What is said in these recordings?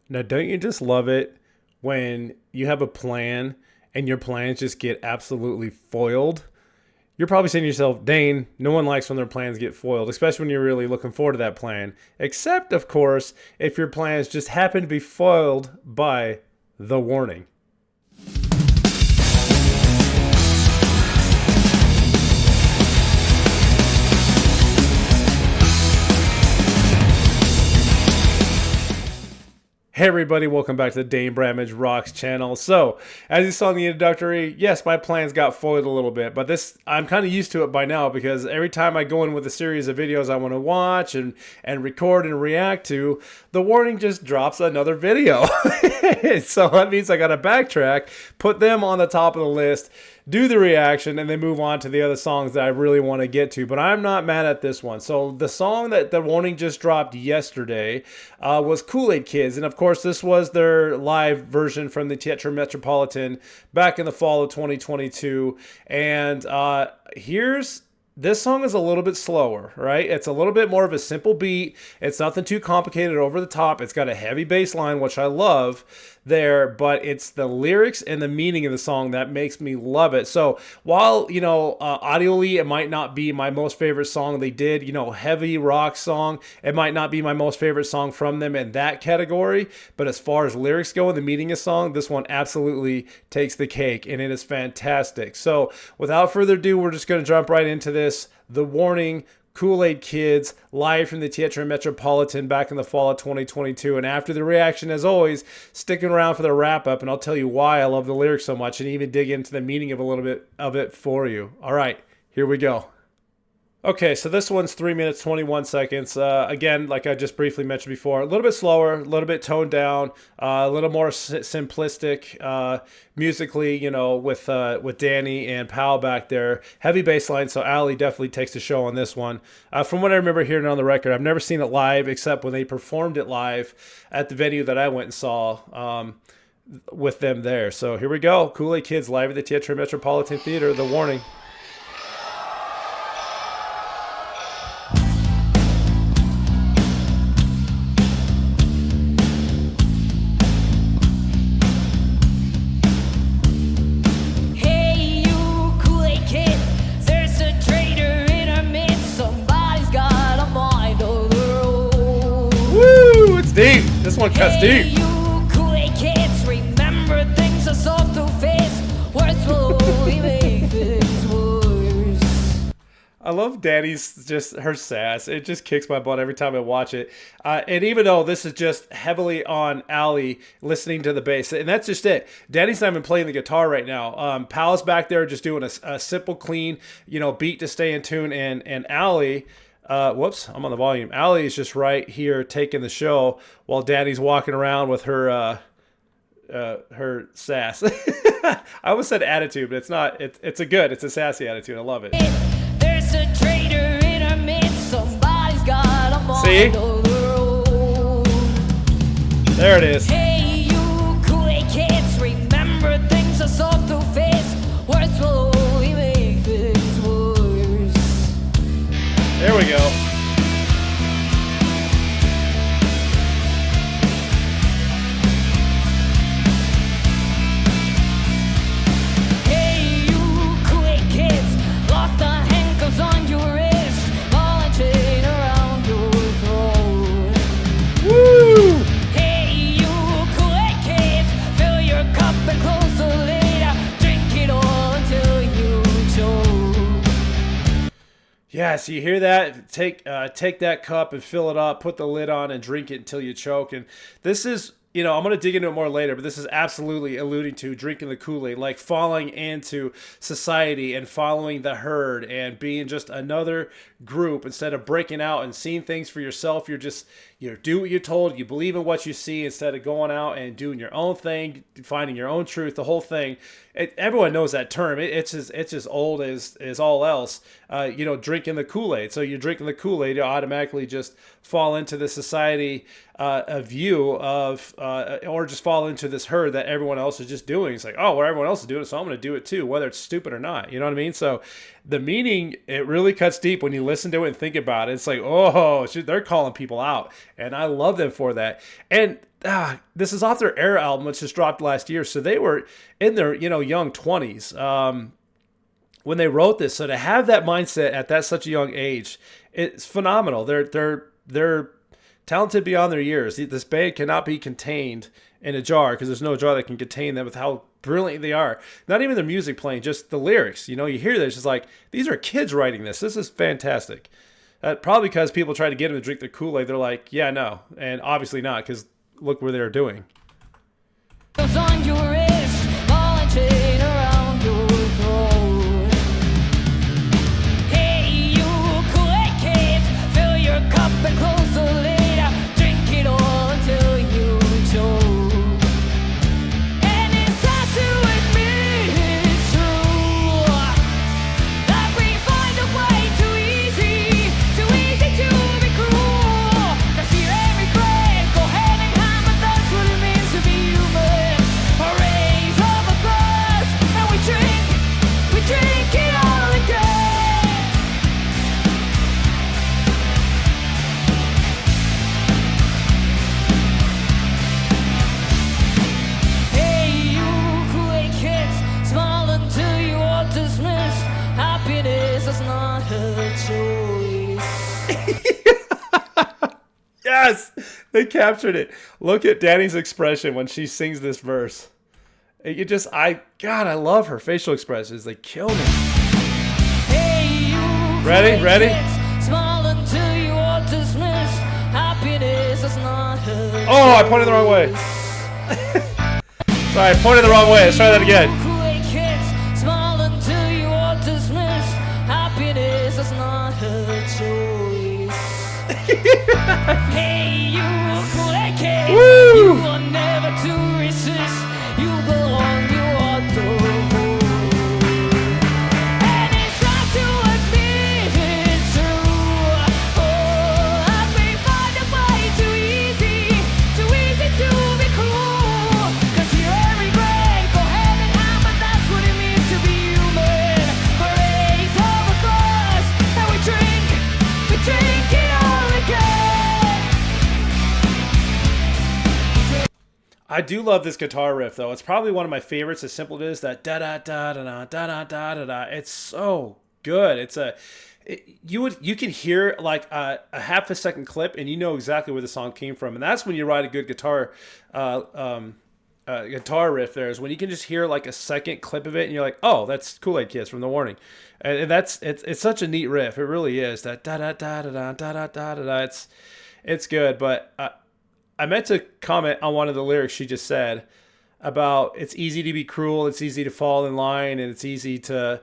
Now, don't you just love it when you have a plan and your plans just get absolutely foiled? You're probably saying to yourself, Dane, no one likes when their plans get foiled, especially when you're really looking forward to that plan. Except, of course, if your plans just happen to be foiled by the warning. Hey everybody, welcome back to the Dane Bramage Rocks channel. So, as you saw in the introductory, yes, my plans got foiled a little bit, but this, I'm kind of used to it by now because every time I go in with a series of videos I want to watch and record and react to, the warning just drops another video. So that means I got to backtrack, put them on the top of the list, do the reaction, and then move on to the other songs that I really want to get to. But I'm not mad at this one. So the song that the warning just dropped yesterday was Kool-Aid Kids. And of course, this was their live version from the Teatro Metropolitan back in the fall of 2022. And this song is a little bit slower, right? It's a little bit more of a simple beat. It's nothing too complicated over the top. It's got a heavy bass line, which I love there, but it's the lyrics and the meaning of the song that makes me love it. So while, audially, it might not be my most favorite song they did, heavy rock song, it might not be my most favorite song from them in that category, but as far as lyrics go and the meaning of song, this one absolutely takes the cake, and it is fantastic. So without further ado, we're just going to jump right into this. The Warning, Kool-Aid Kids, live from the Teatro Metropolitan back in the fall of 2022. And after the reaction, as always, sticking around for the wrap-up, and I'll tell you why I love the lyrics so much and even dig into the meaning of a little bit of it for you. All right, here we go. Okay, so this one's 3 minutes, 21 seconds. Again, like I just briefly mentioned before, a little bit slower, a little bit toned down, a little more simplistic musically, with Danny and Powell back there. Heavy bass line, so Ali definitely takes the show on this one. From what I remember hearing on the record, I've never seen it live except when they performed it live at the venue that I went and saw with them there. So here we go. Kool-Aid Kids live at the Teatro Metropolitan Theater, The Warning. Deep. This one cuts deep. You Kool-Aid kids, remember things are so two-faced. Words will only make things worse. I love Danny's just her sass. It just kicks my butt every time I watch it. And even though this is just heavily on Ali listening to the bass, and that's just it. Danny's not even playing the guitar right now. Powell's back there just doing a simple, clean, beat to stay in tune, and Ali. Whoops, I'm on the volume. Ali is just right here taking the show while Danny's walking around with her sass. I almost said attitude, but it's not. It's a sassy attitude. I love it. There's a traitor in our midst. Somebody's got a mind. See? There it is. Hey, you Kool-Aid kids, remember things are so two-faced. Words will only make things worse. There we go. Hey, you Kool-Aid kids, lock the handcuffs on your wrist, ball and chain around your throat. Woo! Hey, you Kool-Aid kids, fill your cup and close the lid. Drink it all until you choke. Yes, you hear that? Take that cup and fill it up, put the lid on, and drink it until you choke. And this is, I'm going to dig into it more later, but this is absolutely alluding to drinking the Kool-Aid, like falling into society and following the herd and being just another group instead of breaking out and seeing things for yourself. You're just, do what you're told, you believe in what you see instead of going out and doing your own thing, finding your own truth, the whole thing. Everyone knows that term. It's as old as all else. Drinking the Kool-Aid. So you're drinking the Kool-Aid, you automatically just fall into the society view of, or just fall into this herd that everyone else is just doing. It's like, oh, well, everyone else is doing it, so I'm going to do it too, whether it's stupid or not. You know what I mean? So the meaning, it really cuts deep when you listen to it and think about it. It's like, oh, shit, they're calling people out, and I love them for that. And this is off their Era album, which just dropped last year, so they were in their young 20s when they wrote this. So to have that mindset at that such a young age, it's phenomenal. They're talented beyond their years. This band cannot be contained in a jar, because there's no jar that can contain them with how brilliant they are. Not even their music playing, just the lyrics. You hear this, it's like, these are kids writing this. This is fantastic. Probably because people try to get them to drink the Kool-Aid. They're like, yeah, no. And obviously not, because look where they're doing. On your wrist, ball and chain around your throat. Hey, you Kool-Aid kids, fill your cup and close the lid. Drink it all until you choke. And it's hard to admit it's true that we find a way too easy to be cruel. 'Cause fear and regret go hand in hand, but that's what it means to be human. A raise of a glass, and we drink it all again. Hey, you Kool-Aid kids, smile until you are dismissed. Happiness is not a choice. Yes, they captured it. Look at Danny's expression when she sings this verse. I love her facial expressions. They kill me. Hey, you Ready? Kool-Aid Ready? kids, smile until you are dismissed. Happiness is not a Oh, I pointed the wrong way. Sorry, I pointed the wrong way. Let's try that again. Kool-Aid kids, smile until you are dismissed. Happiness is not a choice. Hey, you Kool-Aid kids, Woo! you are never to resist. You belong, you are the rule. And it's hard to admit it's true. Oh, that we find a way too easy to be cruel. 'Cause fear and regret go hand in hand, but that's what it means to be human. A raise of a glass, and we drink it all again. I do love this guitar riff, though. It's probably one of my favorites. As simple as that da da da da da da da da da da. It's so good. You can hear like a half a second clip, and you know exactly where the song came from. And that's when you write a good guitar riff. There is when you can just hear like a second clip of it, and you're like, oh, that's Kool-Aid Kids from The Warning. And it's such a neat riff. It really is. That da da da da da da da da da. It's good, but. I meant to comment on one of the lyrics she just said about it's easy to be cruel, it's easy to fall in line, and it's easy to,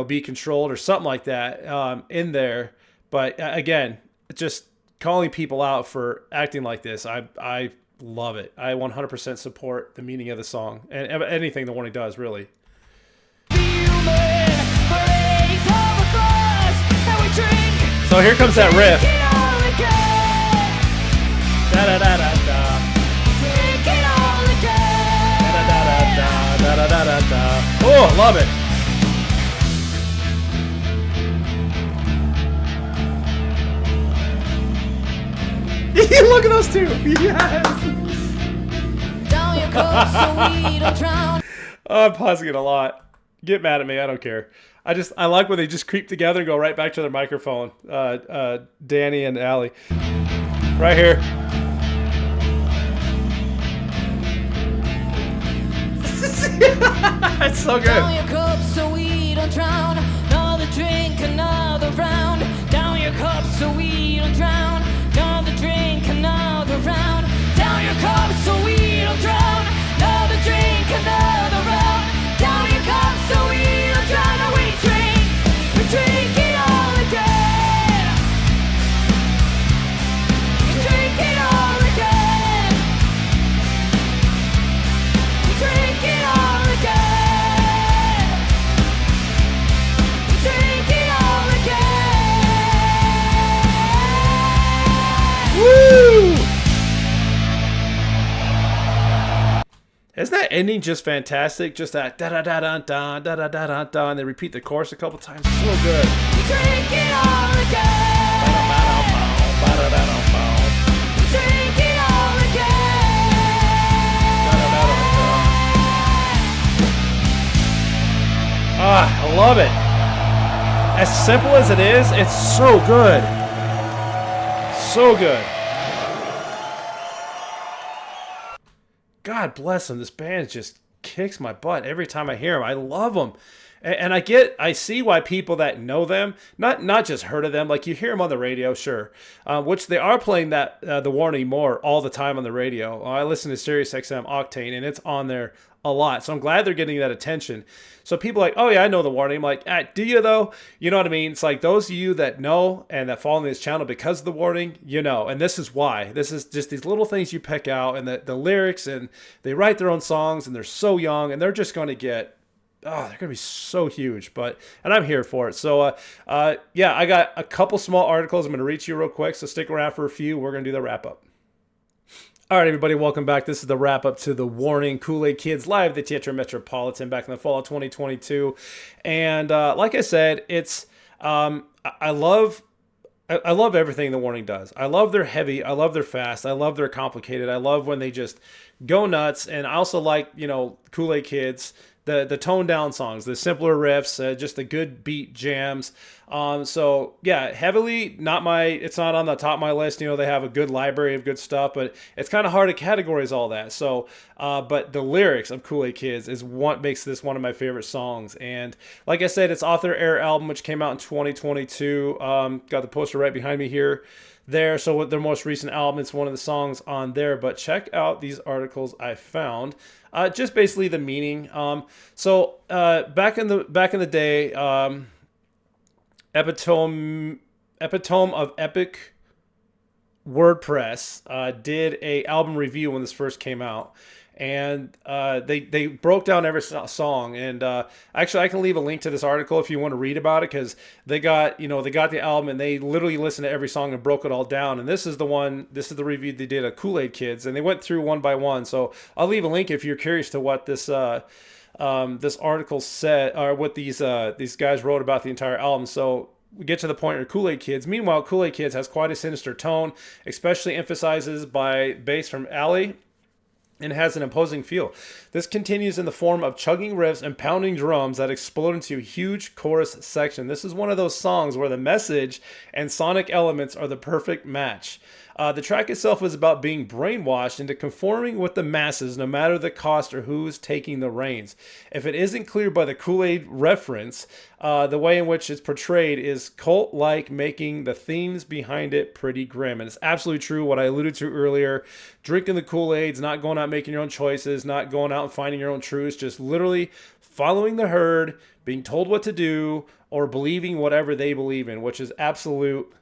be controlled or something like that in there. But again, just calling people out for acting like this, I love it. I 100% support the meaning of the song and anything The Warning does, really. So here comes that riff. Da da da da da. Da da da da da da da da. Oh, I love it. Look at those two. Yes. Down your cup so we don't drown. Oh, I'm pausing it a lot. Get mad at me. I don't care. I like when they just creep together and go right back to their microphone. Danny and Allie. Right here. It's so good. Down your cup so we don't drown. Another drink, another round. Down your cup so we don't drown. Another drink, another round. Down your cup so we don't drown. Another drink, another round. Down your cup so we don't drown. And we drink it all again. We drink it all again. We drink it all again. Isn't that ending just fantastic? Just that da da da da da da da da da da, and they repeat the chorus a couple times. So good. Drink it all again. Drink it all again. Ah, I love it. As simple as it is, it's so good. So good. God bless them. This band just kicks my butt every time I hear them. I love them. And I see why people that know them, not just heard of them, like you hear them on the radio, sure, which they are playing that The Warning more all the time on the radio. I listen to Sirius XM Octane, and it's on there a lot. So I'm glad they're getting that attention. So people are like, oh yeah, I know The Warning. I'm like, do you though? You know what I mean? It's like those of you that know and that follow this channel because of The Warning, you know. And this is why. This is just these little things you pick out, and the lyrics, and they write their own songs, and they're so young, and they're just going to get, they're going to be so huge, and I'm here for it. So, yeah, I got a couple small articles I'm going to read to you real quick, so stick around for a few. We're going to do the wrap-up. All right, everybody, welcome back. This is the wrap-up to The Warning, Kool-Aid Kids, live at the Theatre Metropolitan back in the fall of 2022. And like I said, it's I love everything The Warning does. I love their heavy. I love their fast. I love their complicated. I love when they just go nuts. And I also like, Kool-Aid Kids, the toned down songs, the simpler riffs, just the good beat jams. So yeah, heavily it's not on the top of my list. They have a good library of good stuff, but it's kind of hard to categorize all that. So, but the lyrics of Kool-Aid Kids is what makes this one of my favorite songs. And like I said, it's off their Air album, which came out in 2022. Got the poster right behind me here. So with their most recent album, it's one of the songs on there. But check out these articles I found. Just basically the meaning. So back in the day, Epitome of Epic WordPress did a album review when this first came out. And they broke down every song, and actually I can leave a link to this article if you want to read about it, because they got the album and they literally listened to every song and broke it all down. And this is the review they did of Kool-Aid Kids, and they went through one by one. So I'll leave a link if you're curious to what this article said, or what these guys wrote about the entire album. So we get to the point where Kool-Aid Kids. Meanwhile, Kool-Aid Kids has quite a sinister tone, especially emphasizes by bass from Ali, and has an imposing feel. This continues in the form of chugging riffs and pounding drums that explode into a huge chorus section. This is one of those songs where the message and sonic elements are the perfect match. The track itself is about being brainwashed into conforming with the masses, no matter the cost or who's taking the reins. If it isn't clear by the Kool-Aid reference, the way in which it's portrayed is cult-like, making the themes behind it pretty grim. And it's absolutely true what I alluded to earlier. Drinking the Kool-Aids, not going out making your own choices, not going out and finding your own truths, just literally following the herd, being told what to do, or believing whatever they believe in, which is absolute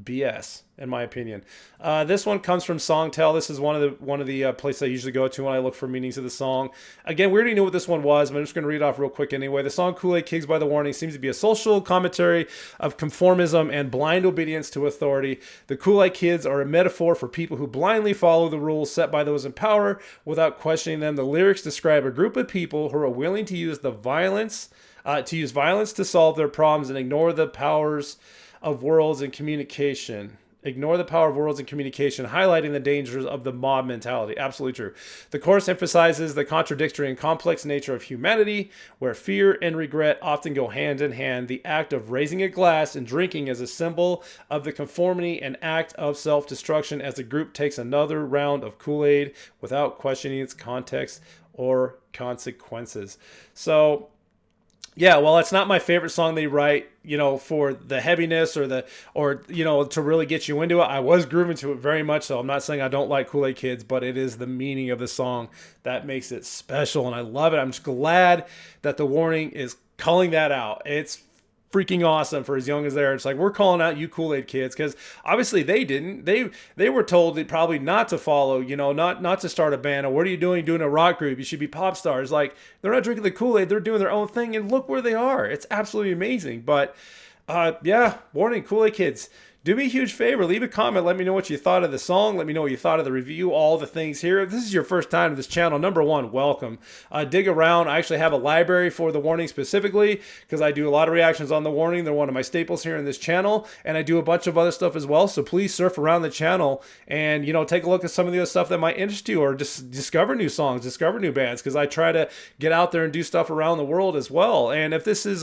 BS, in my opinion. This one comes from Songtel. This is one of the places I usually go to when I look for meanings of the song. Again, we already knew what this one was, but I'm just going to read it off real quick anyway. The song Kool-Aid Kids by The Warning seems to be a social commentary of conformism and blind obedience to authority. The Kool-Aid Kids are a metaphor for people who blindly follow the rules set by those in power without questioning them. The lyrics describe a group of people who are willing to use violence to solve their problems and ignore the powers of worlds and communication. Highlighting the dangers of the mob mentality. Absolutely true. The chorus emphasizes the contradictory and complex nature of humanity, where fear and regret often go hand in hand. The act of raising a glass and drinking is a symbol of the conformity and act of self-destruction as the group takes another round of Kool-Aid without questioning its context or consequences. So, yeah, well, it's not my favorite song they write, for the heaviness or to really get you into it. I was grooving to it very much, so I'm not saying I don't like Kool-Aid Kids, but it is the meaning of the song that makes it special, and I love it. I'm just glad that The Warning is calling that out. It's freaking awesome for as young as they are. It's like, we're calling out you Kool-Aid Kids, because obviously they didn't. They were told that probably not to follow, not to start a band. Or what are you doing a rock group? You should be pop stars. Like, they're not drinking the Kool-Aid. They're doing their own thing, and look where they are. It's absolutely amazing. But yeah, Warning, Kool-Aid Kids. do me a huge favor, leave a comment, let me know what you thought of the song, let me know what you thought of the review, all the things here. If this is your first time to this channel, number one, welcome. Dig around. I actually have a library for The Warning specifically because I do a lot of reactions on The Warning. They're one of my staples here in this channel, and I do a bunch of other stuff as well. So please surf around the channel and, you know, take a look at some of the other stuff that might interest you, or just discover new songs, discover new bands, because I try to get out there and do stuff around the world as well. And if this is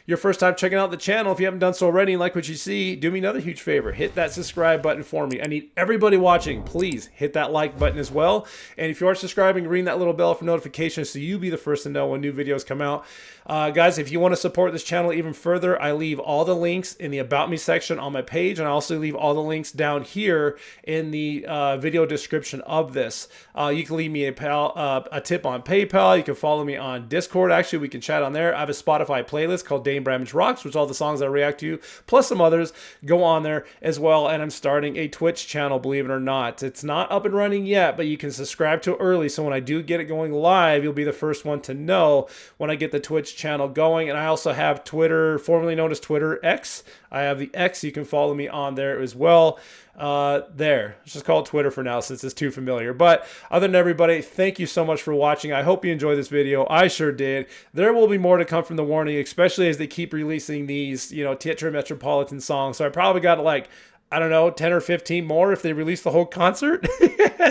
your first time checking out the channel, if you haven't done so already and like what you see, do me another huge favor. Hit that subscribe button for me. I need everybody watching, please hit that like button as well. And if you are subscribing, ring that little bell for notifications so you'll be the first to know when new videos come out. Guys, if you want to support this channel even further, I leave all the links in the About Me section on my page, and I also leave all the links down here in the video description of this. You can leave me a tip on PayPal. You can follow me on Discord. Actually, we can chat on there. I have a Spotify playlist called Dane Bramage Rocks, which all the songs I react to, plus some others, go on there as well. And I'm starting a Twitch channel, believe it or not. It's not up and running yet, but you can subscribe to it early, so when I do get it going live, you'll be the first one to know when I get the Twitch channel going. And I also have Twitter, formerly known as Twitter X. I have the X. You can follow me on there as well. Let's just call it Twitter for now since it's too familiar. But other than everybody, thank you so much for watching. I hope you enjoyed this video. I sure did. There will be more to come from The Warning, especially as they keep releasing these, you know, Teatro Metropolitan songs. So I probably got like, I don't know, 10 or 15 more if they release the whole concert.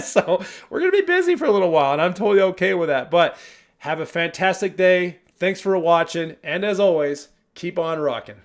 So we're going to be busy for a little while, and I'm totally okay with that. But have a fantastic day. Thanks for watching. And as always, keep on rocking.